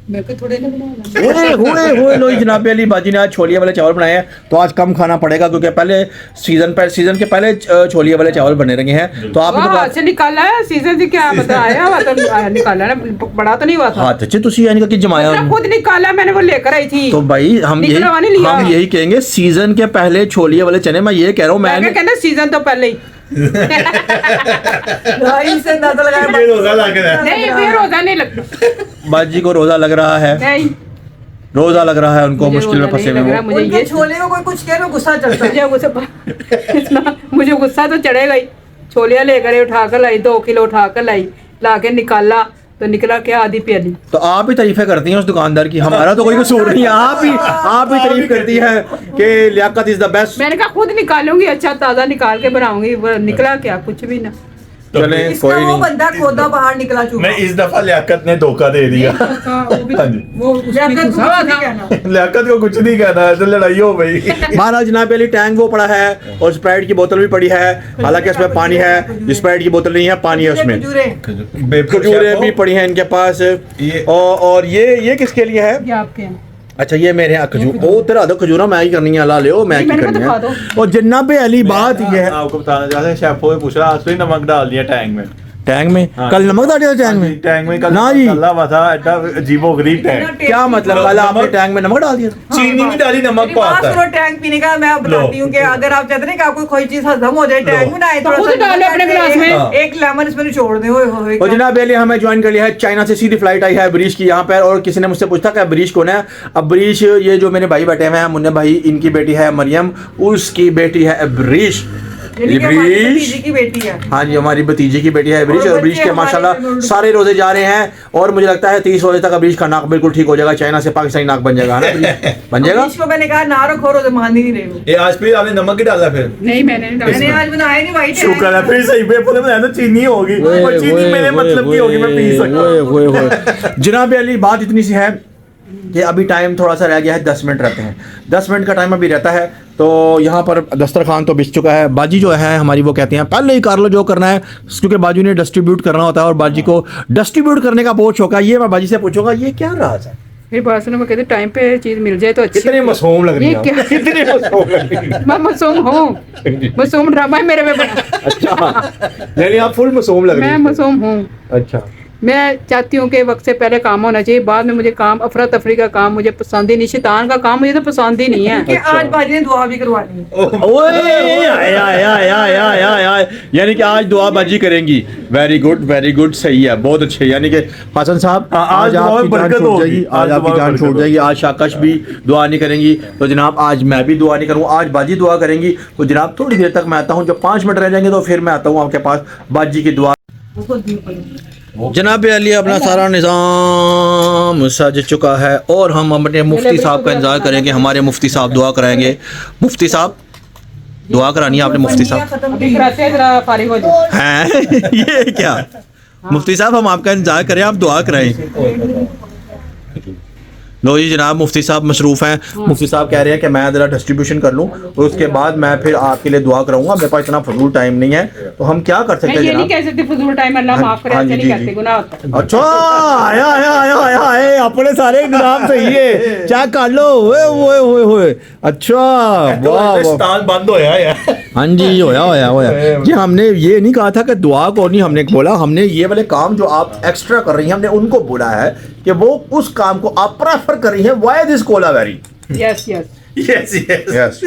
मेरे को थोड़े नहीं बनाना। ओए लो जनाब अली बाजी ने आज छोले वाले चावल बनाए हैं, तो आज कम खाना पड़ेगा क्योंकि पहले सीजन के पहले छोले वाले चावल बने रहे हैं। तो आप वाह, से निकाला है सीजन से, क्या मतलब आया मतलब निकाला ना, बड़ा तो नहीं हुआ था। हाँ अच्छे तुसी यानी कि जमाया मैंने खुद निकाला, मैंने वो लेकर आई थी। तो भाई हम यही कहेंगे सीजन के पहले छोले वाले चने। मैं ये कह रहा हूँ, मैं कहना सीजन तो पहले ही से अंदाजा लगाया। ये रोजा ला के रहा है। नहीं, फिर रोजा नहीं लगता। बाजी को रोजा लग रहा है। नहीं, रोजा लग रहा है उनको, मुझे मुश्किल में रोजा फंसे नहीं हुए लग रहा, वो। मुझे उनके ये छोले को कोई कुछ कहे तो गुस्सा चढ़ता है। मुझे गुस्सा तो चढ़ेगा ही। छोलियाँ लेकर उठा कर लाई, 2 किलो उठा कर लाई, ला के निकाला तो निकला क्या, आधी प्याली। तो आप ही तारीफें करती हैं उस दुकानदार की, हमारा तो कोई कसूर नहीं है। आप ही तारीफ करती है कि लियाकत इज द बेस्ट। मैंने कहा खुद निकालूंगी, अच्छा ताज़ा निकाल के बनाऊंगी, वो निकला क्या, कुछ भी ना। चले इसका कोई वो नहीं। बंदा खोदा बाहर निकला चूहा। नहीं, इस दफा लियाकत ने धोखा दे दिया। हाँ जी। वो उसमें लियाकत को घुसा कुछ हुआ नहीं था। कहना। लियाकत को कुछ नहीं कहना है, तो लड़ाई हो गई। महाराज जनाब अली टैंक वो पड़ा है और स्प्राइट की बोतल भी पड़ी है, हालांकि इसमें पानी है, स्प्राइट की बोतल नहीं है, पानी है उसमें। खजूरें। खजूरें भी पड़ी हैं इनके पास। ये- और ये किसके लिए है? ये आपके हैं। अच्छा ये मेरे यहाँ खजूर, ओ तेरा दो खजूरा मैं ही करनी है, ला ले मैं ही मैंने करनी कहा है। दिखा और जन्नत अली बात ये है आपको बताना चाहते हैं, शेफो ने पूछा आज तो ही नमक डाल दिया टैंक में। टैंक में, हाँ। कल नमक डाल टैंक में? टैंक में कल ना जी। डाला हुआ था, एडा अजीबोगरीब टैंक। क्या मतलब, कल आपने टैंक में नमक डाल दिया? चीनी भी डाली, नमक मेरी को बात आता सुनो, है। टैंक पीने का मैं अब बताती हूँ कि अगर आप चाहते हैं कि आपको कोई चीज हजम हो जाए टैंक में ना आए, तो खुद डालो अपने गिलास में। एक लेमन इसमें निचोड़ दे। ओए होए, और जनाब अली हमें ज्वाइन कर लिया है, चाइना से सीधी फ्लाइट आई है ब्रीश की यहाँ पर। और किसी ने मुझसे पूछा कि ब्रीश कौन है? अब ब्रीश ये जो मेरे भाई बैठे हुए हैं, मुन्ने भाई, इनकी बेटी है मरियम, उसकी बेटी है ब्रीश। यानी कि हमारी ब्रीश, भतीजी की बेटी है। हाँ जी हमारी भतीजी की बेटी है ब्रीश। और और ब्रीश बच्चे के हमारे माशाल्लाह में सारे रोजे जा रहे हैं और मुझे लगता है 30 रोजे तक ब्रीश का नाक बिल्कुल ठीक हो जाएगा, चाइना से पाकिस्तानी नाक बन जाएगा, है ना ब्रीश? बन जाएगा। इसको मैंने कहा ना रखो, रोजे मान ही नहीं रहे हो। ये आज फिर आपने नमक ही डाला फिर? नहीं मैंने नहीं डाला। मैंने आज बनाया नहीं भाई शुक्र है, फिर सही पे बोले, बनाया तो चीनी होगी और चीनी मेरे मतलब की होगी, मैं पी सकता हूँ। जनाब अली बात इतनी सी है कि अभी टाइम थोड़ा सा रह गया है, 10 मिनट रहते हैं, 10 मिनट का टाइम अभी रहता है। तो यहाँ पर दस्तरखान तो बिछ चुका है। बाजी जो है हमारी वो कहती हैं पहले ही कर लो जो करना है, क्योंकि बाजू ने डिस्ट्रीब्यूट करना होता है और बाजी को डिस्ट्रीब्यूट करने का बहुत शौक है। ये मैं बाजी से पूछूंगा ये क्या राज है? फिर बात सुनो, मैं कहती टाइम पे चीज मिल जाए तो अच्छी। कितने मासूम लग रही ये है क्या? आप। कितने मासूम लग रही है। मैं मासूम हूँ, मासूम ड्रामा है मेरे में बना। अच्छा यानी आप फुल मासूम लग रही मैं है। मासूम हूँ। अच्छा मैं चाहती हूँ कि वक्त से पहले काम होना चाहिए, बाद में मुझे काम अफरा तफरी का काम मुझे पसंद ही नहीं, शैतान का काम मुझे तो पसंद ही नहीं है। कि आज बाजी ने दुआ भी करवानी है। ओए आया यानी कि आज दुआ बाजी करेंगी। वेरी गुड, सही है, बहुत अच्छे। यानी कि हसन साहब हाँ, आज दुआ में आपकी जान बरकत छूट होगी। जाएगी, आज आज आपकी दुआ में जान बरकत छूट जाएगी। आज शाकश भी दुआ नहीं करेंगी तो जनाब आज मैं भी दुआ नहीं करूँगा, आज बाजी दुआ करेंगी। तो जनाब थोड़ी देर तक मैं आता हूँ, जब 5 मिनट रह जाएंगे तो फिर मैं आता हूँ आपके पास बाजी की दुआ। जनाब अली अपना सारा निज़ाम सज चुका है और हम अपने मुफ्ती साहब का इंतजार करेंगे। हमारे मुफ्ती साहब दुआ कराएंगे। मुफ्ती साहब दुआ करानी है आपने मुफ्ती साहब अभी कराते हैं, जरा फारिग हो जाओ। हैं? ये क्या मुफ्ती साहब, हम आपका इंतजार करें, आप दुआ कराएं। लो जी जनाब मुफ्ती साहब मसरूफ़ हैं। मुफ्ती साहब कह रहे हैं कि मैं ज़रा डिस्ट्रीब्यूशन कर लूँ और उसके बाद मैं फिर आपके लिए दुआ कराऊंगा। मेरे पास इतना फजूल टाइम नहीं है, तो हम क्या कर सकते मैं हैं ये नहीं जनाब? कह सकती फजूल टाइम, अल्लाह माफ करे, हाँ जी, ऐसे जी, नहीं जी। करते, गुनाह होता है। अच्छा आया अपने सारे इंतजाम सही है, चेक कर लो। ओए अच्छा वाह वाह। स्टान बंद होया है। हाँ जी होया जी। हमने ये नहीं कहा था कि दुआ को नहीं हमने बोला, हमने ये वाले काम जो आप एक्स्ट्रा कर रही हैं हमने उनको बोला है कि वो उस काम को आप प्रेफर कर रही हैं। Why this Kolaveri? Yes yes. Yes yes.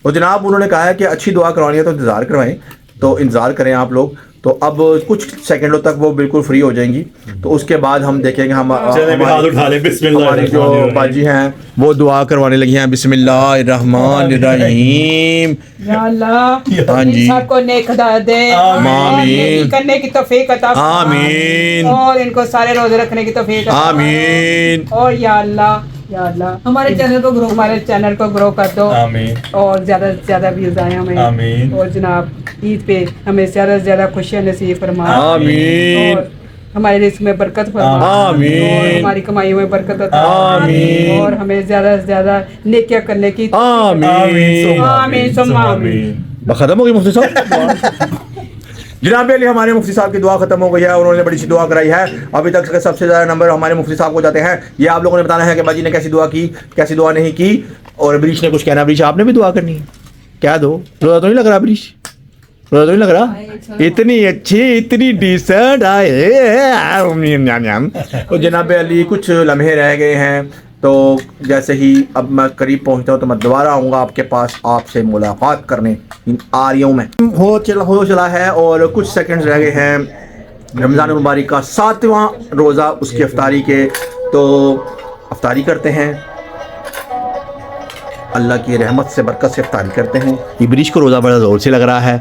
तो जनाब उन्होंने कहा है कि अच्छी दुआ करवानी है तो इंतज़ार करवाएं, तो इंतज़ार करें आप लोग। तो अब कुछ सेकंडों तक वो बिल्कुल फ्री हो जाएंगी, तो उसके बाद हम देखेंगे हम चले भी हाथ उठा ले, बिस्मिल्लाह। हमारी जो बाजी हैं वो दुआ करवाने लगी हैं। बिस्मिल्लाहिर्रहमानिर्रहीम। या अल्लाह हाँ जी। सबको नेक हिदायत दे, आमीन। करने की तौफीक अता फरमा। आमीन और इनको सारे रोजे रखने की तौफीक अता फरमा। आमीन। और या अल्लाह हमारे चैनल को ग्रो हमारे चैनल को ग्रो कर दो आमीन और ज्यादा से ज्यादा व्यूज आए हमें। आमीन। और जनाब ईद पे हमें ज्यादा से ज्यादा खुशियां नसीब फरमा। आमीन। और हमारे रिस्क में बरकत फरमा। आमीन। और हमारी कमाई में बरकत अता आमीन। और हमें ज्यादा से ज्यादा नेकियां करने की आमीन। आमीन सुम्मा आमीन। खत्म हो गई मुफ्ती साहब? जनाब अली हमारे मुफ्ती साहब की दुआ खत्म हो गई है, उन्होंने बड़ी सी दुआ कराई है। अभी तक के सबसे ज़्यादा नंबर हमारे मुफ्ती साहब को जाते हैं। ये आप लोगों ने बताना है कि बाजी ने कैसी दुआ की, कैसी दुआ नहीं की। और ब्रीश ने कुछ कहना। ब्रीश आपने भी दुआ करनी है, क्या दो? रोज़ा तो नहीं लग रहा ब्रीश? रोज़ा तो नहीं लग रहा? इतनी अच्छी इतनी डिसेंट आए। तो जनाब अली कुछ लम्हे रह गए हैं, तो जैसे ही अब मैं करीब पहुंचता हूं तो मैं दोबारा आऊँगा आपके पास आपसे मुलाकात करने इन आरियों में। हो चला है और कुछ सेकंड्स रह गए हैं रमज़ान मुबारक का 7वां रोज़ा उसकी अफ्तारी के। तो अफ्तारी करते हैं, अल्लाह की रहमत से बरकत से अफ्तारी करते हैं। इब्रिश को रोज़ा बड़ा ज़ोर से लग रहा है,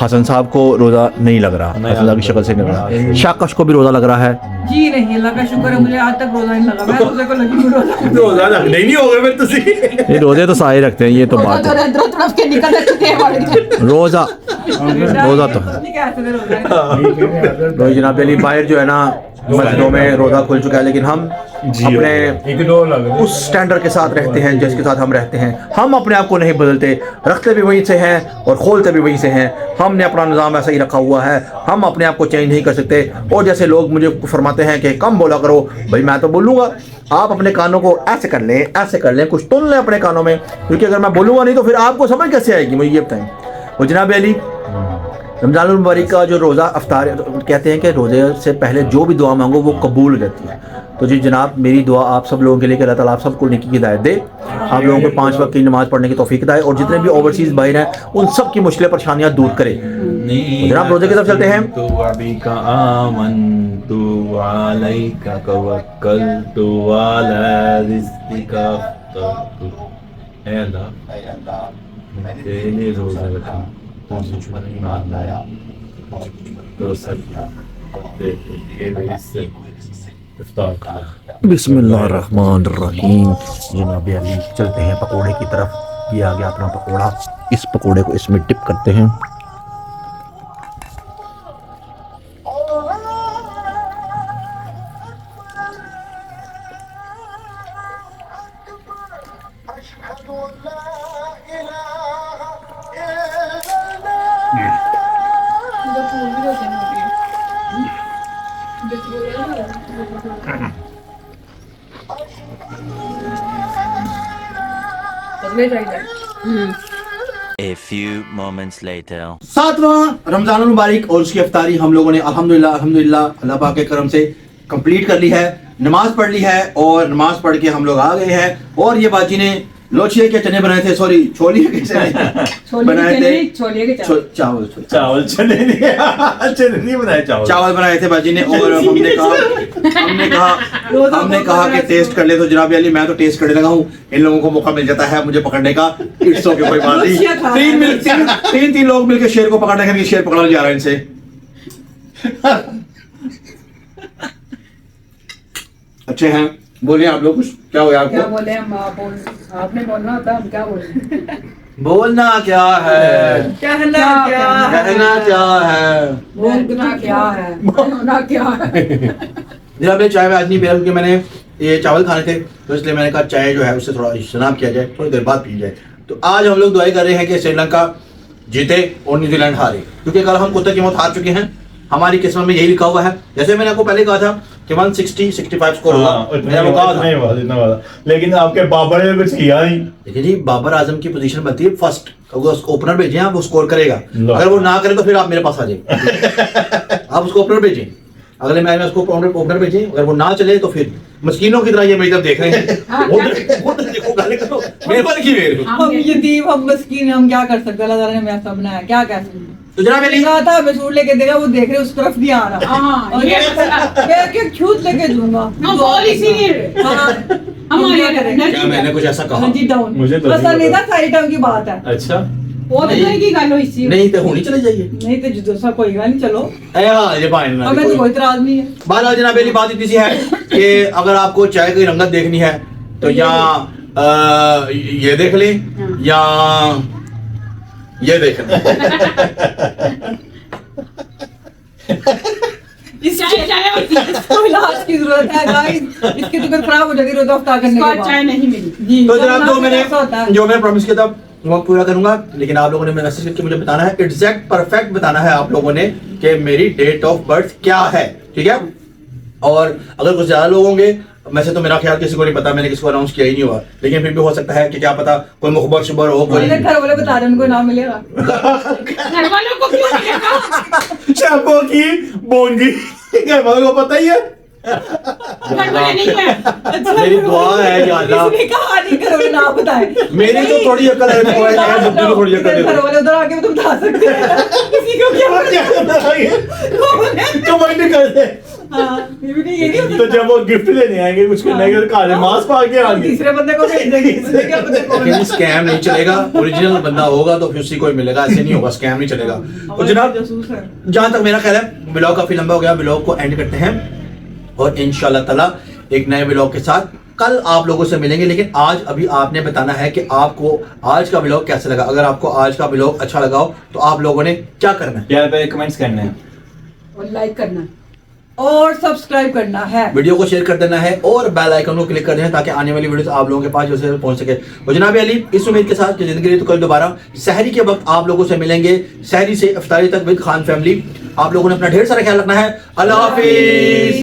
हसन साहब को रोज़ा नहीं लग रहा, हसन साहब की शक्ल से नहीं लग रहा, शाकश को भी रोज़ा लग रहा है। जी नहीं, अल्लाह का शुक्र है, मुझे आज तक रोजा नहीं लगा। मैं रोजे को लगी हूँ रोजा। रोजा लगने ही नहीं होगा फिर तुसी। ये रोज़े तो सारे रखते हैं, ये तो बात है। रोज़ा रोज़ा तो है। नहीं कह सकते रोजा। तो जनाब अली बाहर जो है ना मस्जिदों में रोज़ा खुल चुका है, लेकिन हम अपने उस स्टैंडर्ड के साथ रहते हैं जिसके साथ हम रहते हैं। हम अपने आप को नहीं बदलते, रखते भी वहीं से हैं और खोलते भी वहीं से हैं। हमने अपना निज़ाम ऐसा ही रखा हुआ है, हम अपने आप को चेंज नहीं कर सकते। और जैसे लोग मुझे फरमाते हैं कि कम बोला करो, भाई मैं तो बोलूँगा, आप अपने कानों को ऐसे कर लें, ऐसे कर लें, कुछ तुन लें अपने कानों में, क्योंकि अगर मैं बोलूँगा नहीं तो फिर आपको समझ कैसे आएगी, मुझे ये बताएं। और जनाब अली रमज़ान मुबारक का जो रोज़ा अफ्तार कहते हैं कि रोज़े से पहले जो भी दुआ मांगो वो कबूल रहती है। तो जी जनाब मेरी दुआ आप सब लोगों के लिए कि अल्लाह ताला आप सबको नेकी की हिदायत दे, आप लोगों को 5 वक्त की नमाज़ पढ़ने की तौफीक दें और जितने भी ओवरसीज़ भाई हैं उन सब की मुश्किलें परेशानियाँ दूर करे। तो जनाब रोज़े की तरफ चलते हैं। तो अभी का आमन्तु अलैका तवक्कलतु अला रिज़्क़िका अफ़्तरतु। ऐ अल्लाह तेरे लिए रोज़ा रखा, तुझे पर ईमान लाया, तो सब ये मेरी से इफ्तार करा। बिस्मिल्लाहिर्रहमानिर्रहीम। जनाब अली चलते हैं पकोड़े की तरफ। ये आ गया अपना पकोड़ा, इस पकोड़े को इसमें डिप करते हैं। A few moments later. 7वां Ramzan मुबारक और उसकी अफ्तारी हम लोगों ने अल्हम्दुलिल्लाह अल्लाह पाक के करम से कंप्लीट कर ली है। नमाज पढ़ ली है और नमाज पढ़ के हम लोग आ गए हैं। और ये बाजी ने लोचिया के चने बनाए थे, सॉरी छोलिए के चने बनाए थे, चावल चने नहीं बनाए, चावल बनाए थे बाजी ने। और हमने कहा कि टेस्ट कर ले। तो जनाब अली मैं तो टेस्ट करने लगा हूँ, इन लोगों को मौका मिल जाता है मुझे पकड़ने का। इट्स ओके, कोई बात नहीं। तीन लोग मिलकर शेर को पकड़ने के, शेर पकड़ा जा रहा है इनसे। अच्छे हैं, बोलिए आप लोग कुछ, क्या हो आपको? क्या बोले हम? आपने बोलना होता, हम क्या बोले? बोलना क्या है, कहना क्या है, कहना क्या है, बोलना क्या है, बोलना क्या है। जनाब ये चाय में आज नहीं पिया क्योंकि मैंने ये चावल खाने थे, तो इसलिए मैंने कहा चाय जो है उससे थोड़ा इज्तनाब किया जाए, थोड़ी देर बाद पी जाए। तो आज हम लोग दुआई कर रहे हैं कि श्रीलंका जीते और न्यूजीलैंड हारे, क्योंकि कल हम कुत्ते की मौत हार चुके हैं। हमारी किस्मत में यही लिखा हुआ है। जैसे मैंने आपको पहले कहा था कि 160-65 स्कोर होगा, लेकिन आपके बाबर ने कुछ किया नहीं। देखिए जी, बाबर आजम की पोजीशन बनती है फर्स्ट, उसको ओपनर भेजें आप, वो स्कोर करेगा। अगर वो ना करे तो फिर आप मेरे पास आ जाइए। आप उसको ओपनर भेजें, अगले मैच में उसको ओपनर भेजें। अगर वो ना चले तो फिर मस्कीनों की तरह ये मेरी तरफ देख रहे हैं। वो देखो गाली करो, मेरे पर की मेरे को। हम यतीम, हम मस्कीन, हम क्या कर सकते हैं? अल्लाह ताला ने हमें ऐसा बनाया, क्या कह सकते हैं? तो जनाब अली कहा था हमें सूट लेके देगा, वो देख रहे उस तरफ नहीं आ रहा। हाँ, ये मैं एक छूत लेके दूंगा। हम बोल इसीलिए हमारे क्या मैंने कुछ ऐसा कहा? जी डाउन मुझे तो ऐसा नहीं था, सारी टाइम की बात है। अच्छा वो तो नहीं की गल हुई सी। नहीं तो होनी चले जाइए। नहीं तो जुदोसा कोई गल नहीं, चलो ये फाइन हमें तो कोई इतराज नहीं है। बात जनाब अली बात इतनी सी है कि अगर आपको चाय की रंगत देखनी है तो या ये देख लें या ये देख लें। इसको इलाज की जरूरत है गाइस, इसकी तो खराब हो जाएगी रोजा अफ्तार करने के बाद। चाय नहीं मिली जी तो जनाब ऐसा होता है। जो मैंने प्रॉमिस किया था वो पूरा करूंगा, लेकिन आप लोगों ने मैसेज करके मुझे बताना है, एग्जैक्ट परफेक्ट बताना है आप लोगों ने कि मेरी डेट ऑफ बर्थ क्या है, ठीक है? और अगर कुछ ज्यादा लोग होंगे, वैसे तो मेरा ख्याल किसी को नहीं पता, मैंने किसी को अनाउंस किया ही नहीं हुआ, लेकिन फिर भी हो सकता है कि क्या पता कोई मुखबर शुबर हो, कोई घर वाले बता रहे उनको नाम मिलेगा। घर वालों को क्यों मिलेगा? शैम्पू की बोंगी घर वालों को पता ही है। घर वाले नहीं है। मेरी दुआ है कि अल्लाह इसने कहा नहीं, घर वाले नाम बताए। मेरी तो थोड़ी अकल है, थोड़ी अकल घर वाले उधर आके तो बता सकते हैं किसी को क्या कमेंट कर दे, ये भी नहीं, ये नहीं हो तो जब वो गिफ्ट लेने आएंगे कुछ करने के घर मास्क पा के सकता। आएंगे। तीसरे बंदे को भेज देंगे, तीसरे क्या बंदे को लेकिन स्कैम नहीं चलेगा, ओरिजिनल बंदा होगा तो फिर उसी को ही मिलेगा, ऐसे नहीं होगा, स्कैम नहीं चलेगा। तो जनाब जासूस है। जहां तक मेरा ख्याल है ब्लॉग काफी लंबा हो गया, ब्लॉग को एंड करते हैं और इंशाल्लाह ताला एक नए ब्लॉग के साथ कल आप लोगों से मिलेंगे। लेकिन आज अभी आपने बताना है कि आपको आज का ब्लॉग कैसा लगा। अगर आपको आज का ब्लॉग अच्छा लगा हो तो आप लोगों ने क्या करना है, यार पे कमेंट्स करने हैं और लाइक करना है। और सब्सक्राइब करना है, वीडियो को शेयर कर देना है और बेल आइकन को क्लिक कर देना है ताकि आने वाली वीडियो आप लोगों के पास जो है पहुंच सके। और जनाब अली इस उम्मीद के साथ कि जिंदगी रही तो कल दोबारा सहरी के वक्त आप लोगों से मिलेंगे, सहरी से इफ्तारी तक विद खान फैमिली। आप लोगों ने अपना ढेर सारा ख्याल रखना है। अल्लाह हाफिज।